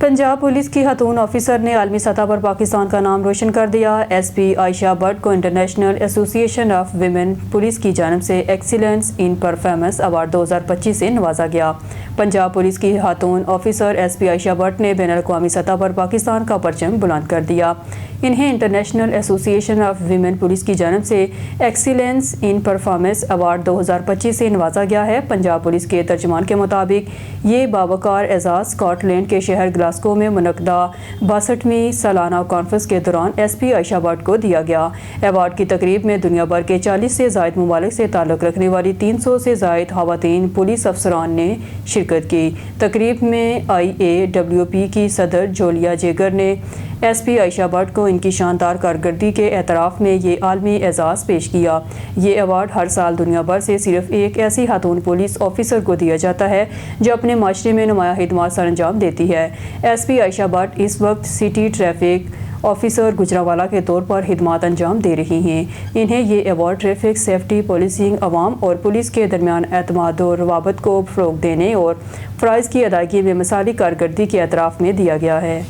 Punjab police की खातून officer ने आलमी सतह पर पाकिस्तान का नाम रोशन कर दिया। SP आयशा भट्ट को international association of women police की जानिब से एक्सीलेंस इन परफॉर्मेंस अवार्ड 2025 से नवाजा गया। पंजाब पुलिस की खातून ऑफिसर SP आयशा भट्ट ने बैनुल-अक़वामी सतह पर पाकिस्तान का परचम बुलंद कर दिया। इन्हें international association of women police की जानिब से एक्सीलेंस इन परफॉर्मेंस अवार्ड 2025 से नवाजा गया है। पंजाब पुलिस के तर्जुमान के मुताबिक ये बावकार एजाज़ स्कॉटलैंड के शहर ग्लासगो में मुनक़दा 62वीं सालाना कॉन्फ्रेंस के दौरान SP आयशा भट्ट को दिया गया। अवार्ड की तकरीब में दुनिया भर के 40 से ज़ायद ममालिक से ताल्लुक़ रखने वाली 300 से ज़ायद ख़वातीन पुलिस अफसरान ने शिरकत की। तकरीब में IAWP की सदर जोलिया जेगर ने SP आयशा भट्ट को इनकी शानदार कारकर्दगी के एतराफ़ में ये आलमी एजाज़ पेश किया। ये अवार्ड हर साल दुनिया भर से सिर्फ एक ऐसी खातून पुलिस ऑफिसर को दिया जाता है जो अपने माशरे में नुमाया खिदमत सर अंजाम देती है। SP आयशा भट्ट इस वक्त सिटी ट्रैफिक ऑफिसर गुजरांवाला के तौर पर खिदमत अंजाम दे रही हैं। इन्हें ये अवार्ड ट्रैफिक सेफ्टी पॉलिसिंग अवाम और पुलिस के दरमियान एतमाद और रवाबत को फ़रोग़ देने और फ़राइज़ की अदायगी में मिसाली कारकर्दगी के एतराफ़ में दिया गया है।